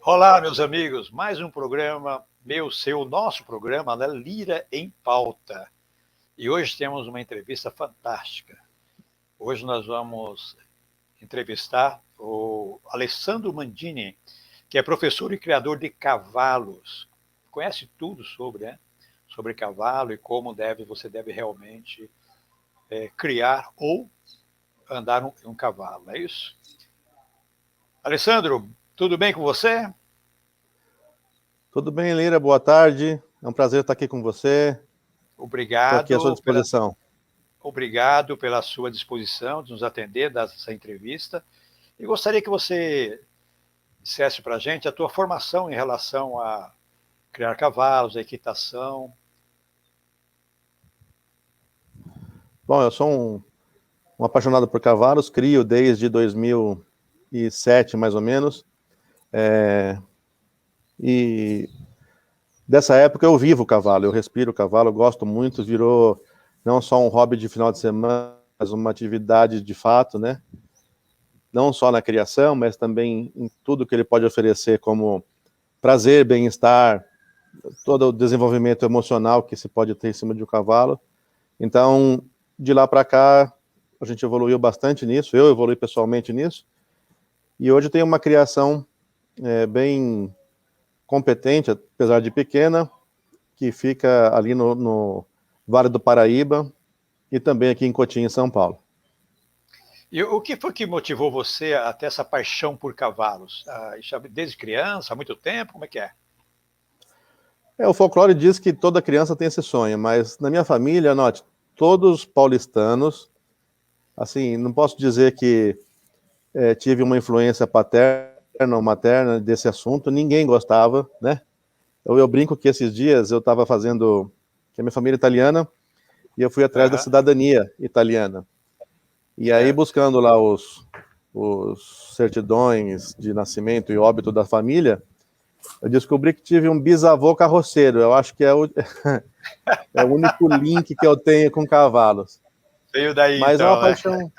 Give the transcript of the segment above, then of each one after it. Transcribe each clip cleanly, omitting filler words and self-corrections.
Olá, meus amigos, mais um programa, meu, seu, nosso programa, da Lira em Pauta. E hoje temos uma entrevista fantástica. Hoje nós vamos entrevistar o Alessandro Mandini, que é professor e criador de cavalos. Conhece tudo sobre, né? Sobre cavalo e como você deve realmente criar ou andar um cavalo, não é isso? Alessandro, tudo bem com você? Tudo bem, Lira? Boa tarde. É um prazer estar aqui com você. Estou aqui à sua Obrigado disposição. Obrigado pela sua disposição de nos atender, dessa entrevista. E gostaria que você dissesse para a gente a tua formação em relação a criar cavalos, a equitação. Bom, eu sou um apaixonado por cavalos, crio desde 2007, mais ou menos. E dessa época eu vivo o cavalo, eu respiro o cavalo, gosto muito, virou não só um hobby de final de semana, mas uma atividade de fato, né? Não só na criação, mas também em tudo que ele pode oferecer como prazer, bem-estar, todo o desenvolvimento emocional que se pode ter em cima de um cavalo. Então, de lá para cá, a gente evoluiu bastante nisso, eu evolui pessoalmente nisso, e hoje tem uma criação bem competente, apesar de pequena, que fica ali no Vale do Paraíba e também aqui em Cotim, em São Paulo. E o que foi que motivou você a ter essa paixão por cavalos? Desde criança, há muito tempo? Como é que é? O folclore diz que toda criança tem esse sonho, mas na minha família, note, todos paulistanos, assim, não posso dizer que tive uma influência paterna ou materna desse assunto, ninguém gostava, né? Eu brinco que esses dias eu estava fazendo, que a minha família é italiana, e eu fui atrás da cidadania italiana. E aí, buscando lá os certidões de nascimento e óbito da família, eu descobri que tive um bisavô carroceiro. Eu acho que é o, é o único link que eu tenho com cavalos. Veio daí, Mas é então, né?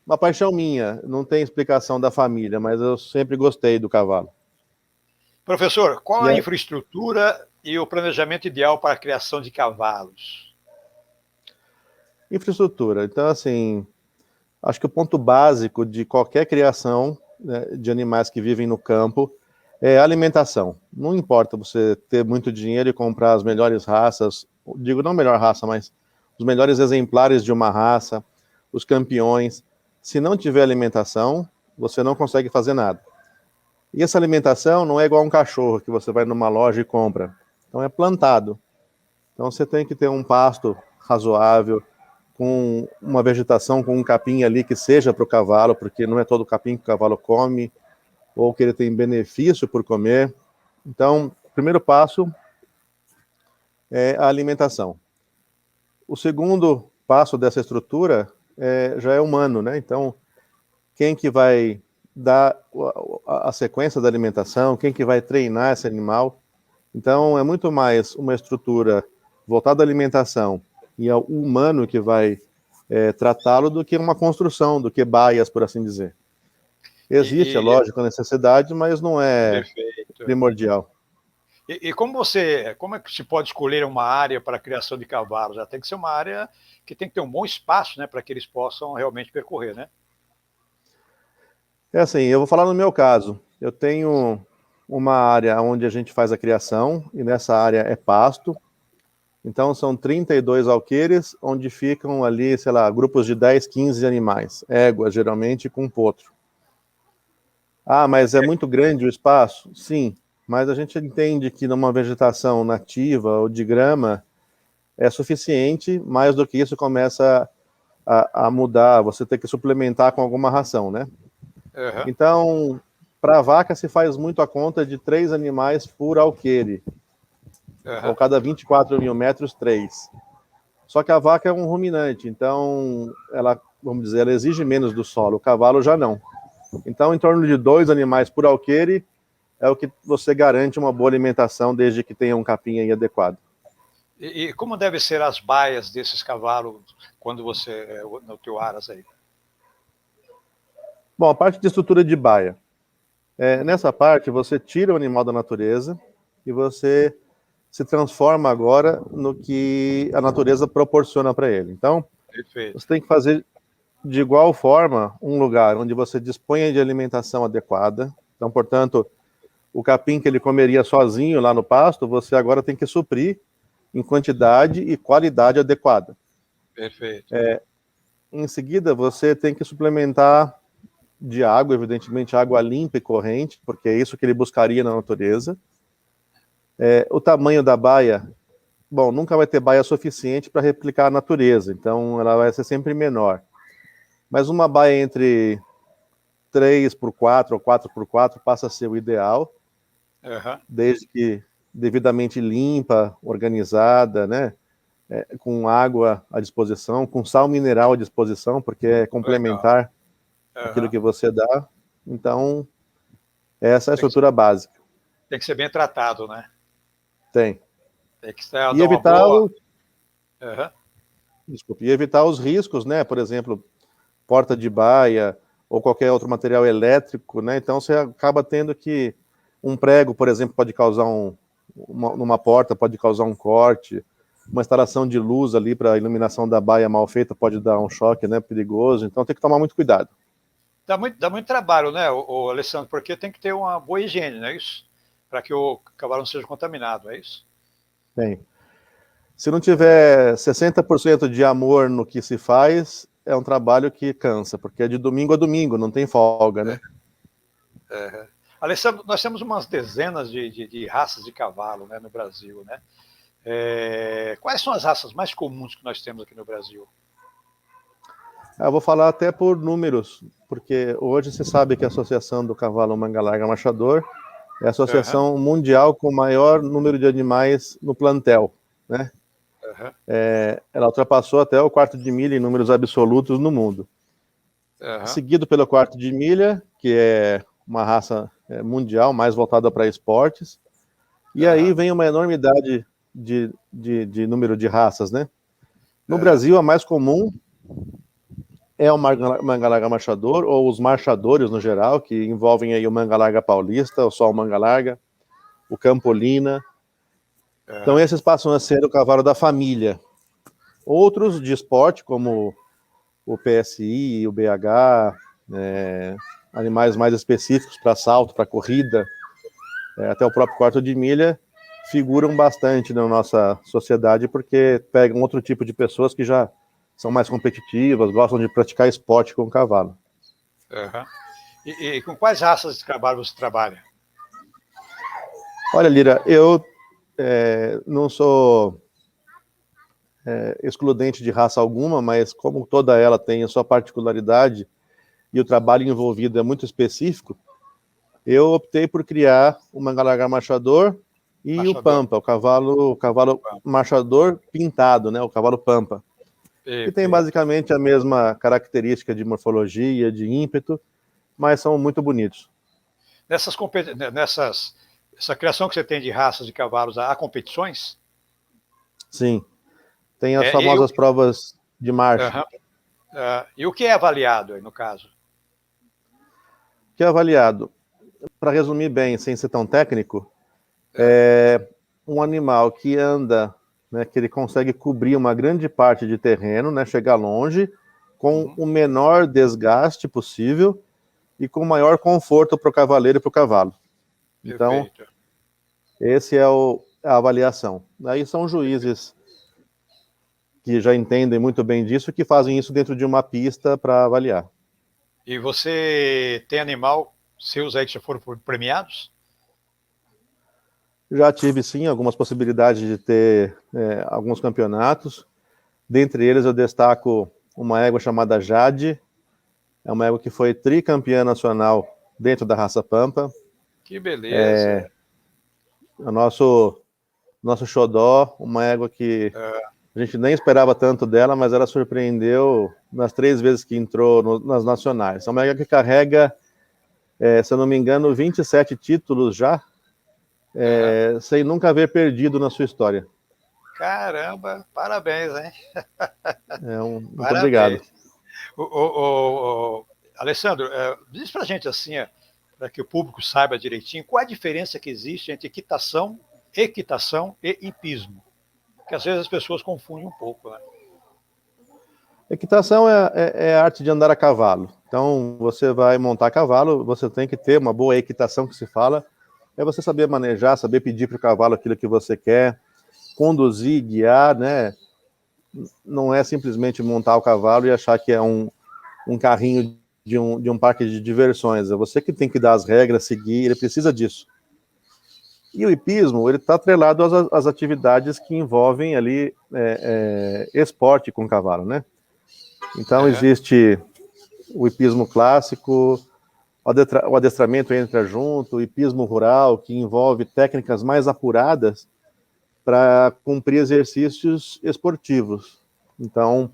uma paixão minha. Não tem explicação da família, mas eu sempre gostei do cavalo. Professor, qual E a a infraestrutura e o planejamento ideal para a criação de cavalos? infraestrutura. Então, assim, acho que o ponto básico de qualquer criação, né, de animais que vivem no campo é a alimentação. Não importa você ter muito dinheiro e comprar as melhores raças, digo não a melhor raça, mas os melhores exemplares de uma raça, os campeões. Se não tiver alimentação, você não consegue fazer nada. E essa alimentação não é igual um cachorro que você vai numa loja e compra. Então é plantado. Então você tem que ter um pasto razoável, com uma vegetação, com um capim ali que seja para o cavalo, porque não é todo capim que o cavalo come, ou que ele tem benefício por comer. Então, o primeiro passo é a alimentação. O segundo passo dessa estrutura já é humano, né? Então, quem que vai dar a sequência da alimentação, quem que vai treinar esse animal. Então, é muito mais uma estrutura voltada à alimentação e ao humano que vai tratá-lo do que uma construção, do que baias, por assim dizer. Existe, é E, lógico, a necessidade, mas não é perfeito. primordial. E como é que se pode escolher uma área para a criação de cavalos? Já tem que ser uma área que tem que ter um bom espaço, né, para que eles possam realmente percorrer, né? É assim, eu vou falar no meu caso. Eu tenho uma área onde a gente faz a criação, e nessa área é pasto. Então são 32 alqueires, onde ficam ali, sei lá, grupos de 10, 15 animais. Éguas, geralmente, com potro. Ah, mas é muito grande o espaço? Sim, mas a gente entende que numa vegetação nativa ou de grama é suficiente, mais do que isso começa a mudar, você tem que suplementar com alguma ração, né? Uhum. Então, para a vaca se faz muito a conta de 3 animais por alqueire, ou Uhum. cada 24 mil metros, 3. Só que a vaca é um ruminante, então ela, vamos dizer, ela exige menos do solo, o cavalo já não. Então, em torno de 2 animais por alqueire é o que você garante uma boa alimentação, desde que tenha um capim aí adequado. E como devem ser as baias desses cavalos quando você no teu aras aí? Bom, a parte de estrutura de baia. Nessa parte, você tira o animal da natureza e você se transforma agora no que a natureza proporciona para ele. Então, Perfeito. você tem que fazer de igual forma um lugar onde você disponha de alimentação adequada. Então, portanto, o capim que ele comeria sozinho lá no pasto, você agora tem que suprir em quantidade e qualidade adequada. Perfeito. Em seguida, você tem que suplementar de água, evidentemente água limpa e corrente, porque é isso que ele buscaria na natureza. O tamanho da baia, bom, nunca vai ter baia suficiente para replicar a natureza, então ela vai ser sempre menor. Mas uma baia entre 3x4 ou 4x4 passa a ser o ideal, desde que devidamente limpa, organizada, né? Com água à disposição, com sal mineral à disposição, porque é complementar aquilo que você dá. Então, essa é a estrutura básica. Tem que ser bem tratado, né? Tem. Tem que dar E uma evitar, boa... Desculpe, e evitar os riscos, né? Por exemplo, porta de baia ou qualquer outro material elétrico, né? Então você acaba tendo que um prego, por exemplo, pode causar numa porta pode causar um corte, uma instalação de luz ali para a iluminação da baia mal feita pode dar um choque, né? Perigoso. Então tem que tomar muito cuidado. Dá muito trabalho, né, o Alessandro? Porque tem que ter uma boa higiene, não é isso? Para que o cavalo não seja contaminado, é isso? Tem. Se não tiver 60% de amor no que se faz, é um trabalho que cansa, porque é de domingo a domingo, não tem folga, né? Alessandro, nós temos umas dezenas de raças de cavalo, né, no Brasil, né? Quais são as raças mais comuns que nós temos aqui no Brasil? Eu vou falar até por números, porque hoje você sabe que a Associação do Cavalo Manga Larga Machador é a associação mundial com o maior número de animais no plantel, né? Ela ultrapassou até o quarto de milha em números absolutos no mundo. Seguido pelo quarto de milha, que é uma raça mundial mais voltada para esportes. E aí vem uma enormidade de número de raças, né? No Brasil, a mais comum é o manga larga marchador, ou os marchadores no geral, que envolvem aí o manga larga paulista, o sol manga larga, o campolina. Então esses passam a ser o cavalo da família. Outros de esporte, como o PSI, o BH, animais mais específicos para salto, para corrida, até o próprio quarto de milha, figuram bastante na nossa sociedade, porque pegam outro tipo de pessoas que já são mais competitivas, gostam de praticar esporte com o cavalo. E com quais raças de cavalo você trabalha? Olha, Lira, eu não sou excludente de raça alguma, mas como toda ela tem a sua particularidade e o trabalho envolvido é muito específico, eu optei por criar o manga larga marchador e o pampa, o cavalo marchador pintado, né, o cavalo pampa. Que tem basicamente a mesma característica de morfologia, de ímpeto, mas são muito bonitos. Essa criação que você tem de raças de cavalos, há competições? Sim. Tem as famosas provas de marcha. E o que é avaliado aí, no caso? O que é avaliado? Para resumir bem, sem ser tão técnico, é um animal que anda, né, que ele consegue cobrir uma grande parte de terreno, né, chegar longe, com o menor desgaste possível e com o maior conforto para o cavaleiro e para o cavalo. Então, esse é a avaliação. Aí são juízes que já entendem muito bem disso, que fazem isso dentro de uma pista para avaliar. E você tem animal seus aí que já foram premiados? Já tive, sim, algumas possibilidades de ter alguns campeonatos. Dentre eles, eu destaco uma égua chamada Jade. É uma égua que foi tricampeã nacional dentro da raça Pampa. Que beleza! O nosso xodó, uma égua que a gente nem esperava tanto dela, mas ela surpreendeu nas 3 vezes que entrou nas nacionais. É uma égua que carrega, se eu não me engano, 27 títulos já, sem nunca haver perdido na sua história. Caramba, parabéns, hein? Muito obrigado. Alessandro, diz pra gente assim, para que o público saiba direitinho qual a diferença que existe entre equitação e hipismo. Porque às vezes as pessoas confundem um pouco, né? Equitação é a arte de andar a cavalo. Então, você vai montar a cavalo, você tem que ter uma boa equitação, que se fala. É você saber manejar, saber pedir para o cavalo aquilo que você quer, conduzir, guiar, né? Não é simplesmente montar o cavalo e achar que é um carrinho de um parque de diversões. É você que tem que dar as regras, seguir, ele precisa disso. E o hipismo, ele está atrelado às atividades que envolvem ali esporte com cavalo, né? Então, existe o hipismo clássico, o adestramento entra junto, o hipismo rural, que envolve técnicas mais apuradas para cumprir exercícios esportivos. Então,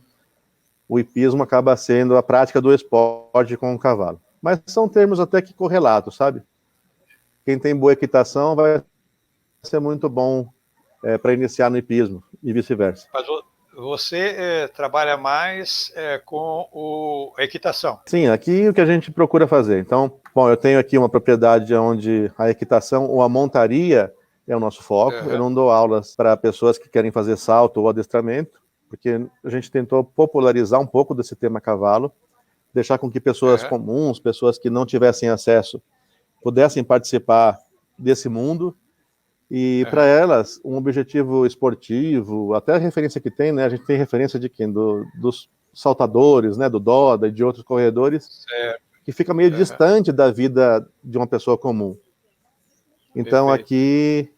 o hipismo acaba sendo a prática do esporte com o cavalo. Mas são termos até que correlatos, sabe? Quem tem boa equitação vai ser muito bom para iniciar no hipismo e vice-versa. Mas você trabalha mais com a equitação? Sim, aqui o que a gente procura fazer. Então, bom, eu tenho aqui uma propriedade onde a equitação ou a montaria é o nosso foco. Eu não dou aulas para pessoas que querem fazer salto ou adestramento, porque a gente tentou popularizar um pouco desse tema cavalo, deixar com que pessoas comuns, pessoas que não tivessem acesso, pudessem participar desse mundo. E para elas, um objetivo esportivo, até a referência que tem, né? A gente tem referência de quem? Dos saltadores, né? Do Doda e de outros corredores, que fica meio distante da vida de uma pessoa comum. Então, aqui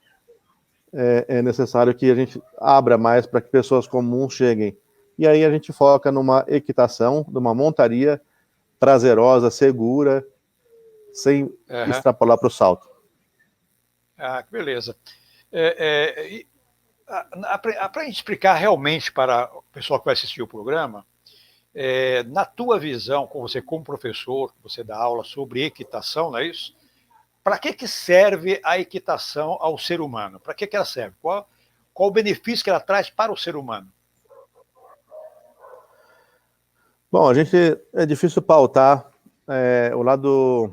é necessário que a gente abra mais para que pessoas comuns cheguem. E aí a gente foca numa equitação, numa montaria prazerosa, segura, sem extrapolar para o salto. Ah, que beleza. Para a gente explicar realmente para o pessoal que vai assistir o programa, na tua visão, com você como professor, você dá aula sobre equitação, não é isso? Para que serve a equitação ao ser humano? Para que ela serve? Qual o benefício que ela traz para o ser humano? Bom, é difícil pautar o lado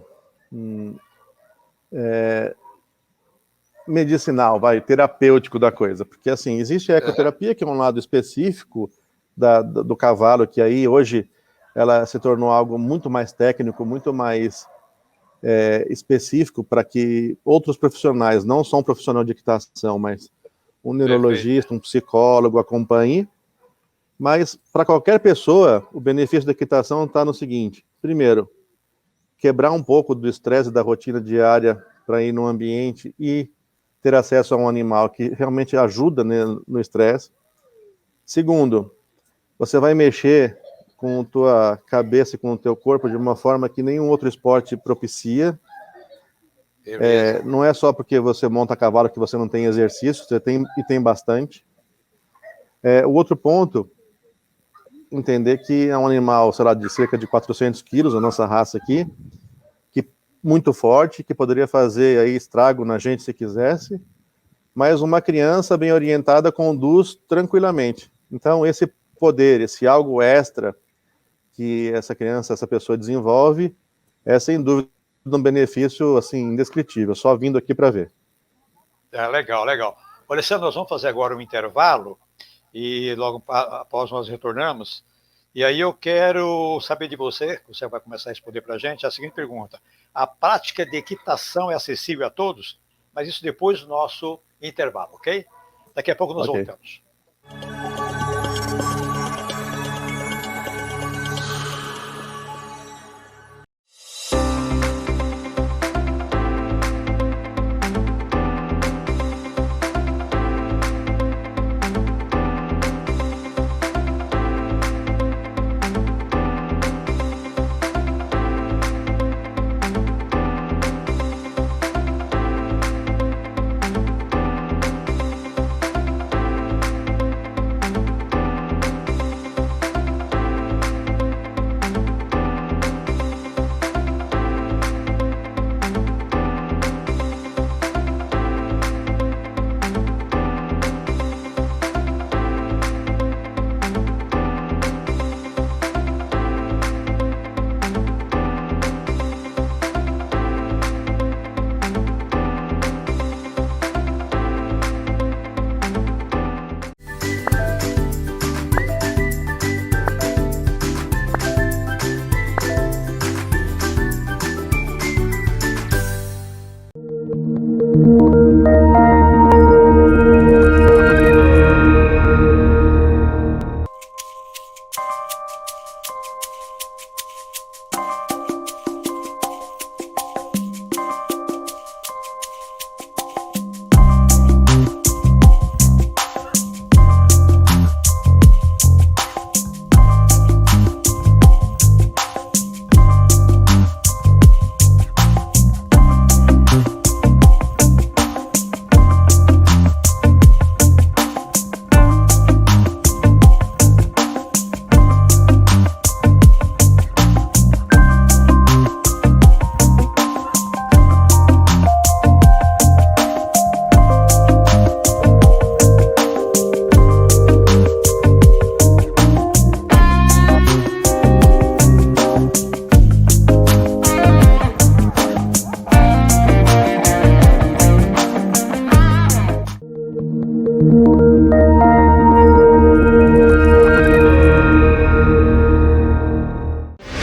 medicinal, terapêutico da coisa, porque assim, existe a ecoterapia, que é um lado específico do cavalo, que aí hoje ela se tornou algo muito mais técnico, muito mais específico para que outros profissionais, não só um profissional de equitação, mas um neurologista, um psicólogo acompanhe. Mas para qualquer pessoa, o benefício da equitação está no seguinte: primeiro, quebrar um pouco do estresse da rotina diária para ir num ambiente e ter acesso a um animal que realmente ajuda, né, no estresse. Segundo, você vai mexer com a tua cabeça e com o teu corpo de uma forma que nenhum outro esporte propicia. Não é só porque você monta a cavalo que você não tem exercício, você tem e tem bastante. O outro ponto, entender que é um animal, sei lá, de cerca de 400 quilos, a nossa raça aqui, que muito forte, que poderia fazer aí estrago na gente se quisesse, mas uma criança bem orientada conduz tranquilamente. Então, esse poder, esse algo extra que essa criança, essa pessoa desenvolve, é sem dúvida um benefício assim indescritível, só vindo aqui para ver. Legal, legal. Alessandro, nós vamos fazer agora um intervalo e logo após nós retornamos. E aí eu quero saber de você vai começar a responder para a gente, a seguinte pergunta: a prática de equitação é acessível a todos? Mas isso depois do nosso intervalo, ok? Daqui a pouco nós voltamos.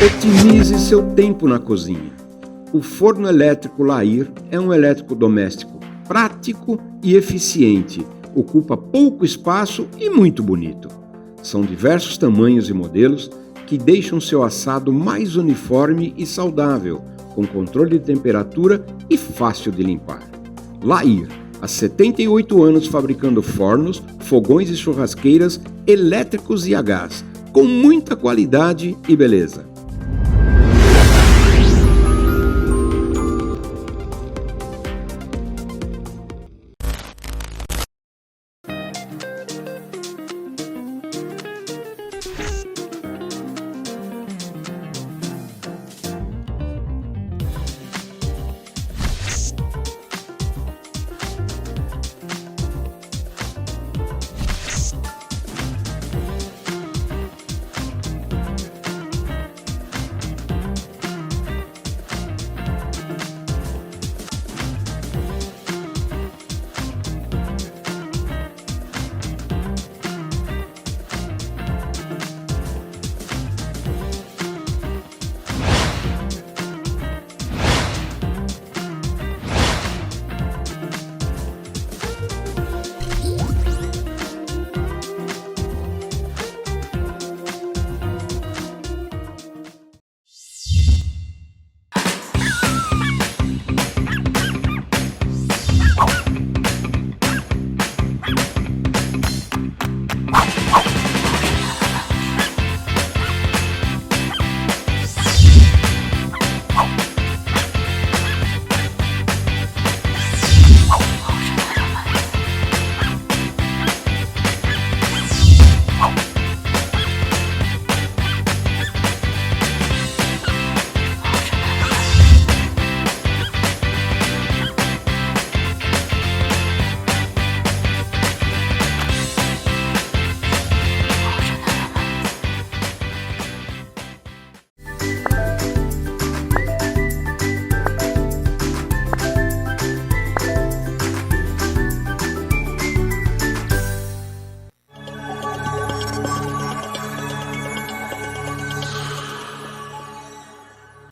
Otimize seu tempo na cozinha. O forno elétrico Lair é um eletrodoméstico prático e eficiente, ocupa pouco espaço e muito bonito. São diversos tamanhos e modelos que deixam seu assado mais uniforme e saudável, com controle de temperatura e fácil de limpar. Lair, há 78 anos fabricando fornos, fogões e churrasqueiras elétricos e a gás, com muita qualidade e beleza.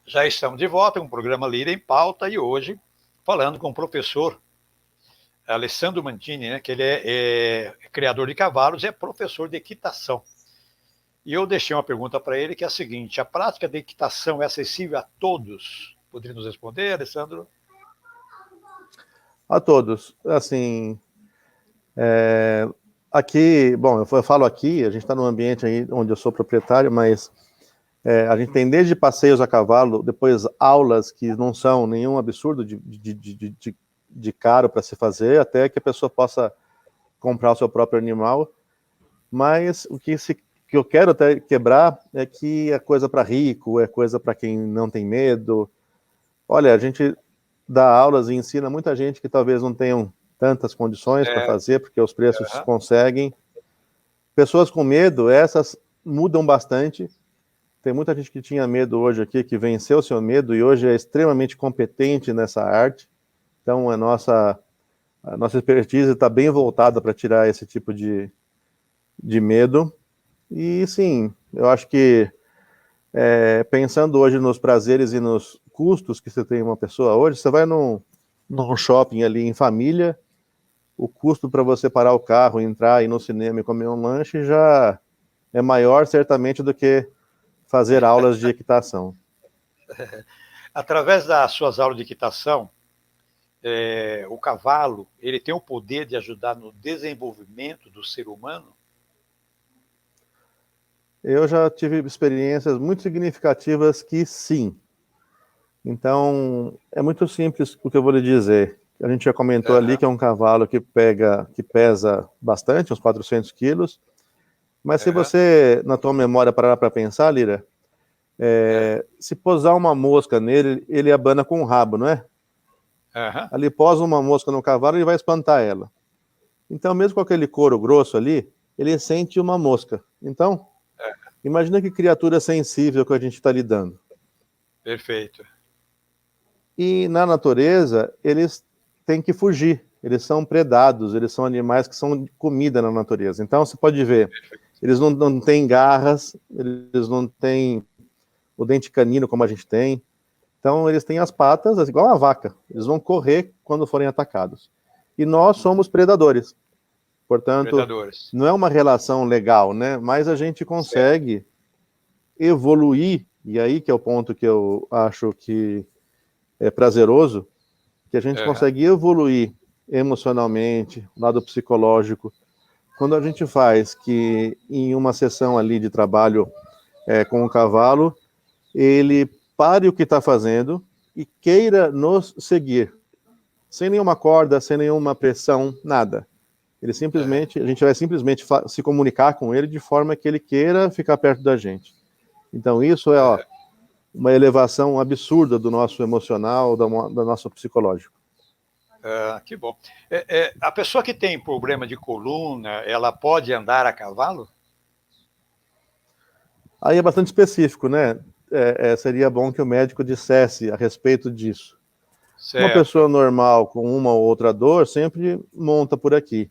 Já estamos de volta com o programa Lira em Pauta e hoje falando com o professor Alessandro Mantini, né, que ele é criador de cavalos e é professor de equitação. E eu deixei uma pergunta para ele que é a seguinte: a prática de equitação é acessível a todos? Poderia nos responder, Alessandro? A todos. Assim, aqui, bom, eu falo aqui, a gente está num ambiente aí onde eu sou proprietário, mas a gente tem desde passeios a cavalo, depois aulas que não são nenhum absurdo de caro para se fazer, até que a pessoa possa comprar o seu próprio animal. Mas o que eu quero até quebrar é que é coisa para rico, é coisa para quem não tem medo. Olha, a gente dá aulas e ensina muita gente que talvez não tenham tantas condições para fazer, porque os preços conseguem. Pessoas com medo, essas mudam bastante. Tem muita gente que tinha medo hoje aqui, que venceu o seu medo e hoje é extremamente competente nessa arte. Então, a nossa expertise está bem voltada para tirar esse tipo de medo. E, sim, eu acho que, pensando hoje nos prazeres e nos custos que você tem uma pessoa hoje, você vai num shopping ali em família, o custo para você parar o carro, entrar, ir no cinema e comer um lanche já é maior, certamente, do que fazer aulas de equitação. Através das suas aulas de equitação, o cavalo ele tem o poder de ajudar no desenvolvimento do ser humano? Eu já tive experiências muito significativas que sim. Então, é muito simples o que eu vou lhe dizer. A gente já comentou ali que é um cavalo que pesa bastante, uns 400 quilos, mas se você, na tua memória, parar para pensar, Lira, se posar uma mosca nele, ele abana com o rabo, não é? Ali posa uma mosca no cavalo e vai espantar ela. Então, mesmo com aquele couro grosso ali, ele sente uma mosca. Então, imagina que criatura sensível que a gente está lidando. Perfeito. E na natureza, eles têm que fugir. Eles são predados, eles são animais que são comida na natureza. Então, você pode ver, eles não têm garras, eles não têm o dente canino como a gente tem. Então, eles têm as patas, igual uma vaca. Eles vão correr quando forem atacados. E nós somos predadores. Portanto, não é uma relação legal, né? Mas a gente consegue evoluir, e aí que é o ponto que eu acho que é prazeroso, que a gente consegue evoluir emocionalmente, lado psicológico, quando a gente faz que em uma sessão ali de trabalho com o cavalo, ele pare o que está fazendo e queira nos seguir, sem nenhuma corda, sem nenhuma pressão, nada. Ele simplesmente, a gente vai simplesmente se comunicar com ele de forma que ele queira ficar perto da gente. Então isso é uma elevação absurda do nosso emocional, do nosso psicológico. Que bom. A pessoa que tem problema de coluna, ela pode andar a cavalo? Aí é bastante específico, né? Seria bom que o médico dissesse a respeito disso. Certo. Uma pessoa normal com uma ou outra dor sempre monta por aqui.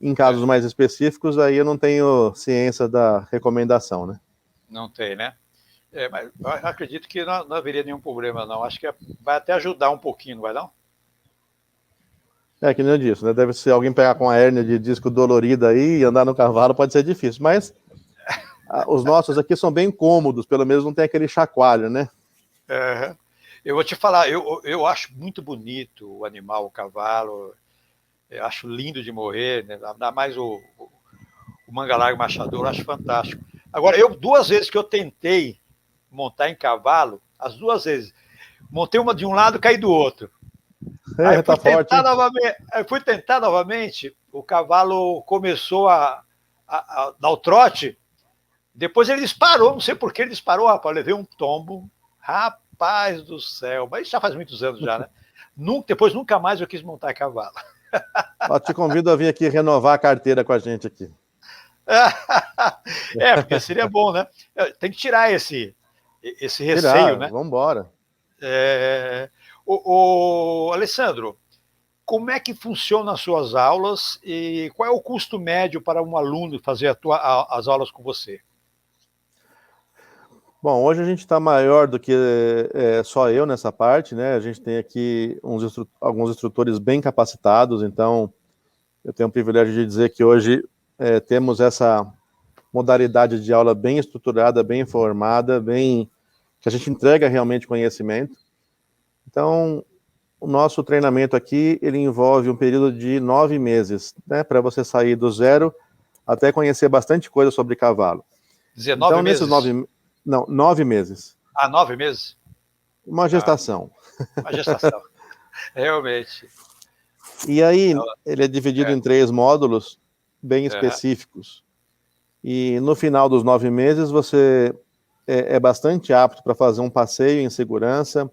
Em casos mais específicos, aí eu não tenho ciência da recomendação, né? Não tem, né? Mas eu acredito que não haveria nenhum problema, não. Acho que vai até ajudar um pouquinho, não vai não? Que nem eu disse, né? Deve ser alguém pegar com a hérnia de disco dolorida aí e andar no cavalo pode ser difícil, mas os nossos aqui são bem cômodos, pelo menos não tem aquele chacoalho, né? Eu vou te falar, eu acho muito bonito o animal, o cavalo, eu acho lindo de morrer, né? Ainda mais o manga larga machador, eu acho fantástico. Agora, 2 vezes que eu tentei montar em cavalo, as 2 vezes, montei uma de um lado e caí do outro. Aí fui tentar novamente, o cavalo começou a dar o trote, depois ele disparou, não sei por que ele disparou, rapaz, eu levei um tombo, rapaz do céu, mas isso já faz muitos anos já, né? Depois nunca mais eu quis montar cavalo. Eu te convido a vir aqui renovar a carteira com a gente aqui. Porque seria bom, né? Tem que tirar esse receio, né? Vamos embora. Alessandro, como é que funcionam as suas aulas e qual é o custo médio para um aluno fazer as aulas com você? Bom, hoje a gente está maior do que só eu nessa parte, né? A gente tem aqui alguns instrutores bem capacitados, então eu tenho o privilégio de dizer que hoje temos essa modalidade de aula bem estruturada, bem formada, que a gente entrega realmente conhecimento. Então, o nosso treinamento aqui, ele envolve um período de 9 meses, né? Para você sair do zero até conhecer bastante coisa sobre cavalo. 19 meses? Não, 9 meses. 9 meses? Uma gestação. Uma gestação, realmente. E aí, ele é dividido em 3 módulos bem específicos. E no final dos 9 meses, você é bastante apto para fazer um passeio em segurança,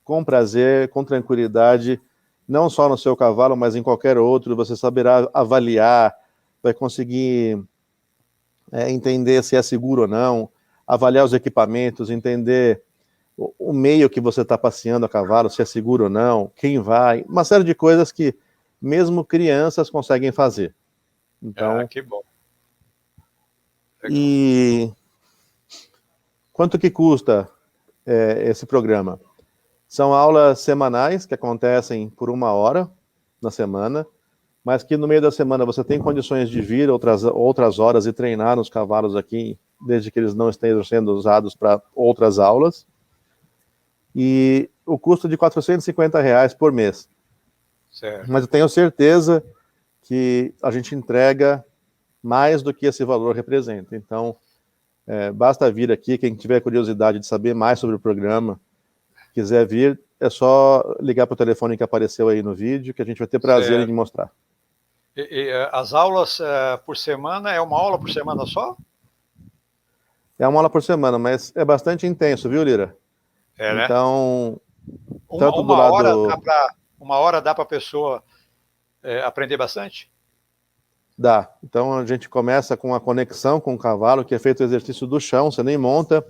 com prazer, com tranquilidade, não só no seu cavalo, mas em qualquer outro. Você saberá avaliar, vai conseguir entender se é seguro ou não, avaliar os equipamentos, entender o meio que você está passeando a cavalo, se é seguro ou não, quem vai, uma série de coisas que mesmo crianças conseguem fazer. Então, que bom. E quanto que custa esse programa? São aulas semanais que acontecem por 1 hora na semana, mas que no meio da semana você tem condições de vir outras horas e treinar nos cavalos aqui, desde que eles não estejam sendo usados para outras aulas. E o custo de R$ 450 por mês. Certo. Mas eu tenho certeza que a gente entrega mais do que esse valor representa. Então, basta vir aqui, quem tiver curiosidade de saber mais sobre o programa, quiser vir, é só ligar para o telefone que apareceu aí no vídeo, que a gente vai ter prazer Certo. em mostrar. As aulas por semana, é uma aula por semana só? É 1 aula por semana, mas é bastante intenso, viu, Lira? Né? Então, Uma, tanto do uma hora lado... dá para uma hora dá para a pessoa aprender bastante? Dá. Então, a gente começa com a conexão com o cavalo, que é feito o exercício do chão, você nem monta.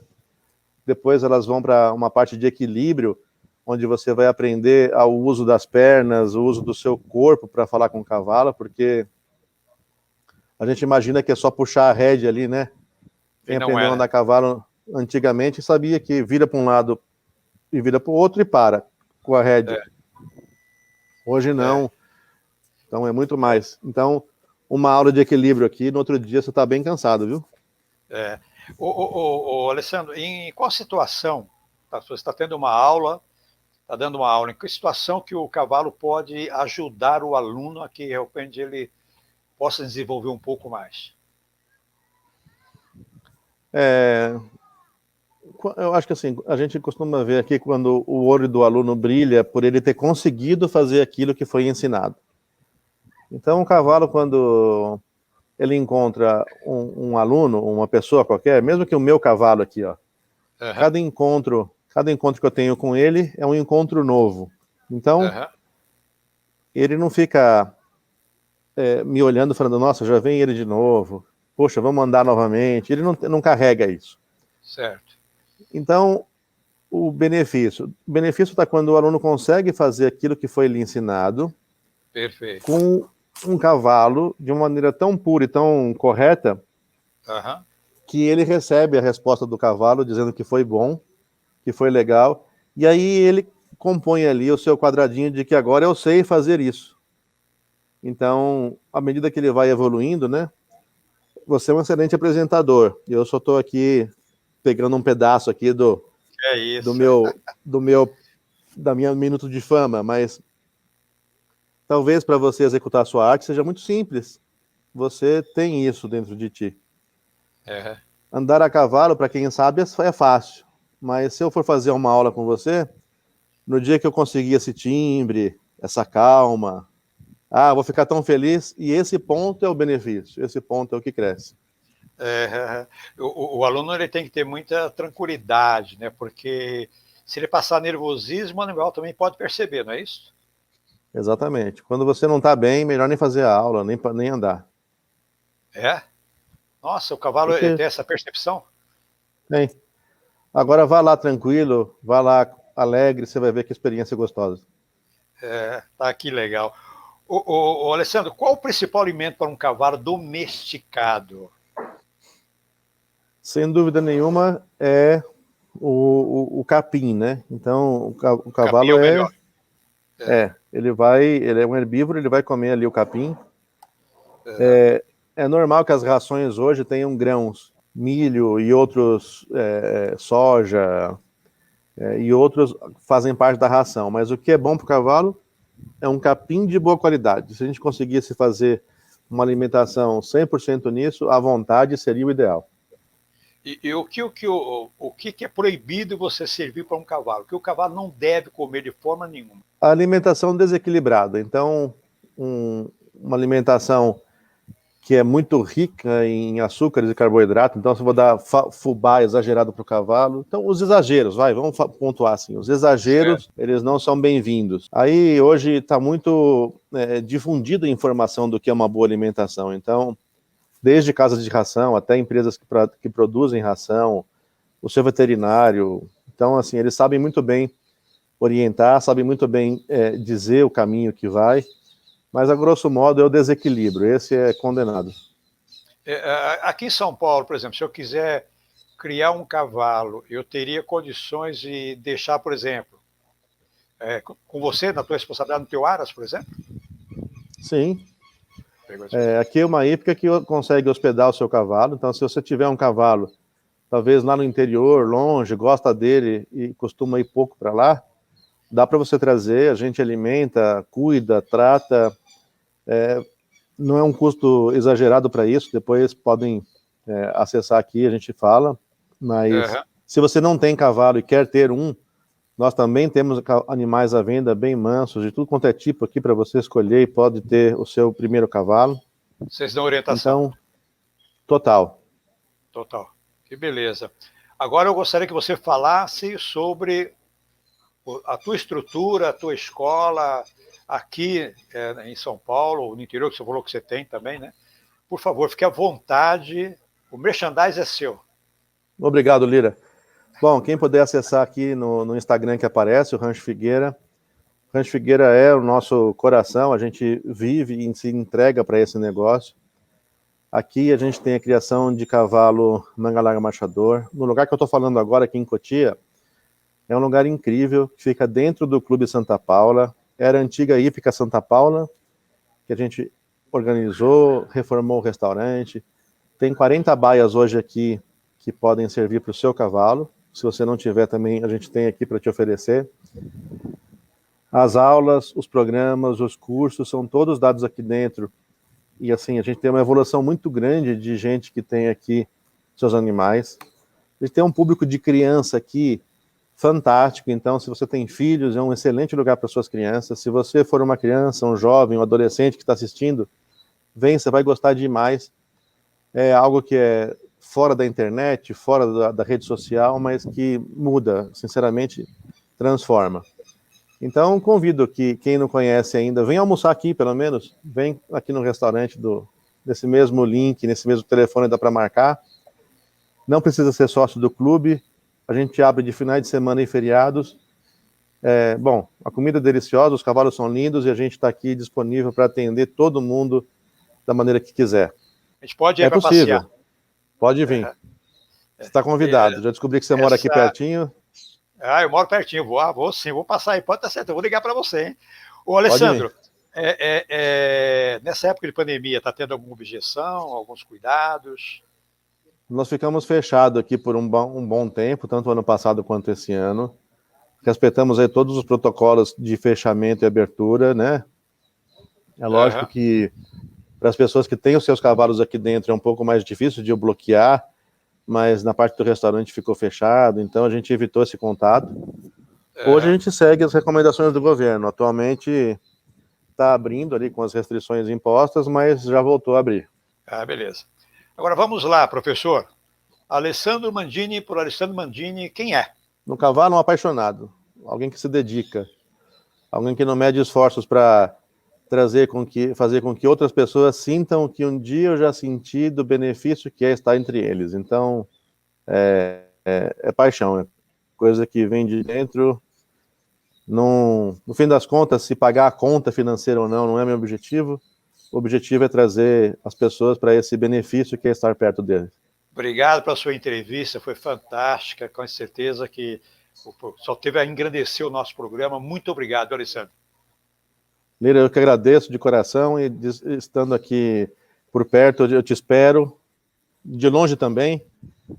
Depois elas vão para uma parte de equilíbrio, onde você vai aprender ao uso das pernas, o uso do seu corpo para falar com o cavalo, porque a gente imagina que é só puxar a rédea ali, né? Quem aprendeu a andar a cavalo antigamente sabia que vira para um lado e vira para o outro e para com a rédea. Hoje não. Então é muito mais. Então, uma aula de equilíbrio aqui, no outro dia você está bem cansado, viu? Alessandro, em qual situação você está tendo uma aula, está dando uma aula, em que situação que o cavalo pode ajudar o aluno a que, de repente, ele possa desenvolver um pouco mais? Eu acho que assim, a gente costuma ver aqui quando o olho do aluno brilha por ele ter conseguido fazer aquilo que foi ensinado. Então, o cavalo, quando ele encontra um aluno, uma pessoa qualquer, mesmo que o meu cavalo aqui, ó, cada encontro que eu tenho com ele é um encontro novo. Então, ele não fica me olhando falando, nossa, já vem ele de novo, poxa, vamos andar novamente. Ele não carrega isso. Certo. Então, o benefício está quando o aluno consegue fazer aquilo que foi lhe ensinado. Perfeito. Com um cavalo de uma maneira tão pura e tão correta que ele recebe a resposta do cavalo dizendo que foi bom, que foi legal, e aí ele compõe ali o seu quadradinho de que agora eu sei fazer isso. Então, à medida que ele vai evoluindo, né? Você é um excelente apresentador. Eu só estou aqui pegando um pedaço aqui da minha minuto de fama, mas talvez para você executar a sua arte seja muito simples. Você tem isso dentro de ti. Andar a cavalo, para quem sabe, é fácil. Mas se eu for fazer uma aula com você, no dia que eu conseguir esse timbre, essa calma, vou ficar tão feliz, e esse ponto é o benefício, esse ponto é o que cresce. O aluno ele tem que ter muita tranquilidade, né? Porque se ele passar nervosismo, o animal também pode perceber, não é isso? Exatamente. Quando você não está bem, melhor nem fazer a aula, nem andar. Nossa, o cavalo tem essa percepção? Tem. Agora vá lá tranquilo, vá lá alegre, você vai ver que experiência gostosa. Tá aqui legal. Alessandro, qual o principal alimento para um cavalo domesticado? Sem dúvida nenhuma é o capim, né? Então o cavalo capim é o melhor. Ele é um herbívoro, ele vai comer ali o capim. É normal que as rações hoje tenham grãos, milho e outros, soja, e outros fazem parte da ração. Mas o que é bom para o cavalo é um capim de boa qualidade. Se a gente conseguisse fazer uma alimentação 100% nisso, à vontade seria o ideal. E o que é proibido você servir para um cavalo? O que o cavalo não deve comer de forma nenhuma? A alimentação desequilibrada. Então, uma alimentação que é muito rica em açúcares e carboidrato, então se eu vou dar fubá exagerado para o cavalo, então os exageros, vamos pontuar assim, os exageros, eles não são bem-vindos. Aí hoje está muito difundido a informação do que é uma boa alimentação, então desde casas de ração até empresas que produzem ração, o seu veterinário, então assim, eles sabem muito bem orientar, sabem muito bem dizer o caminho que vai, mas a grosso modo é o desequilíbrio, esse é condenado. Aqui em São Paulo, por exemplo, se eu quiser criar um cavalo, eu teria condições de deixar, por exemplo, com você, na tua responsabilidade, no teu Aras, por exemplo? Sim. Aqui é uma hípica que consegue hospedar o seu cavalo, então se você tiver um cavalo, talvez lá no interior, longe, gosta dele e costuma ir pouco para lá, dá para você trazer, a gente alimenta, cuida, trata, não é um custo exagerado para isso, depois podem acessar aqui, a gente fala, mas se você não tem cavalo e quer ter um, nós também temos animais à venda bem mansos, de tudo quanto é tipo aqui para você escolher e pode ter o seu primeiro cavalo. Vocês dão orientação? Então, total. Total. Que beleza. Agora eu gostaria que você falasse sobre a tua estrutura, a tua escola, aqui em São Paulo, no interior, que você falou que você tem também, né? Por favor, fique à vontade, o merchandise é seu. Obrigado, Lira. Bom, quem puder acessar aqui no Instagram que aparece, o Rancho Figueira. O Rancho Figueira é o nosso coração, a gente vive e se entrega para esse negócio. Aqui a gente tem a criação de cavalo manga larga marchador. No lugar que eu estou falando agora, aqui em Cotia, é um lugar incrível, que fica dentro do Clube Santa Paula. Era a antiga Hípica Santa Paula, que a gente organizou, reformou o restaurante. Tem 40 baias hoje aqui que podem servir para o seu cavalo. Se você não tiver também, a gente tem aqui para te oferecer. As aulas, os programas, os cursos são todos dados aqui dentro. E assim, a gente tem uma evolução muito grande de gente que tem aqui seus animais. A gente tem um público de criança aqui fantástico, então se você tem filhos, é um excelente lugar para suas crianças. Se você for uma criança, um jovem, um adolescente que está assistindo, vem, você vai gostar demais. É algo que é fora da internet, fora da rede social, mas que muda, sinceramente, transforma. Então, convido que quem não conhece ainda, venha almoçar aqui, pelo menos, vem aqui no restaurante desse mesmo link, nesse mesmo telefone, dá para marcar. Não precisa ser sócio do clube, a gente abre de finais de semana e feriados. Bom, a comida é deliciosa, os cavalos são lindos e a gente está aqui disponível para atender todo mundo da maneira que quiser. A gente pode ir para passear. Pode vir. Você está convidado. Já descobri que você mora aqui pertinho. Eu moro pertinho. Vou sim, vou passar aí. Pode estar certo, eu vou ligar para você, hein? Ô, Alessandro, nessa época de pandemia, está tendo alguma objeção, alguns cuidados? Nós ficamos fechados aqui por um bom tempo, tanto ano passado quanto esse ano. Respeitamos aí todos os protocolos de fechamento e abertura, né? É lógico que para as pessoas que têm os seus cavalos aqui dentro é um pouco mais difícil de bloquear, mas na parte do restaurante ficou fechado, então a gente evitou esse contato. Hoje a gente segue as recomendações do governo. Atualmente está abrindo ali com as restrições impostas, mas já voltou a abrir. Beleza. Agora vamos lá, professor. Alessandro Mandini, por Alessandro Mandini, quem é? No cavalo, um apaixonado, alguém que se dedica, alguém que não mede esforços para fazer com que outras pessoas sintam que um dia eu já senti do benefício que é estar entre eles. Então, é paixão, é coisa que vem de dentro. No fim das contas, se pagar a conta financeira ou não é meu objetivo. O objetivo é trazer as pessoas para esse benefício que é estar perto deles. Obrigado pela sua entrevista, foi fantástica, com certeza que só teve a engrandecer o nosso programa. Muito obrigado, Alessandro. Lira, eu que agradeço de coração e estando aqui por perto, eu te espero, de longe também,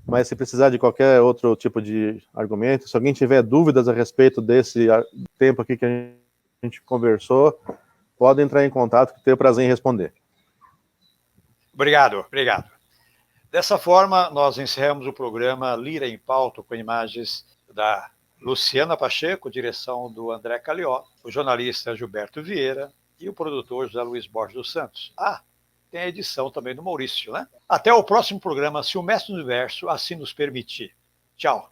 mas se precisar de qualquer outro tipo de argumento, se alguém tiver dúvidas a respeito desse tempo aqui que a gente conversou, pode entrar em contato que tenho prazer em responder. Obrigado. Dessa forma, nós encerramos o programa Lira em Pauta com imagens da Luciana Pacheco, direção do André Calió, o jornalista Gilberto Vieira e o produtor José Luiz Borges dos Santos. Tem a edição também do Maurício, né? Até o próximo programa, se o Mestre do Universo assim nos permitir. Tchau.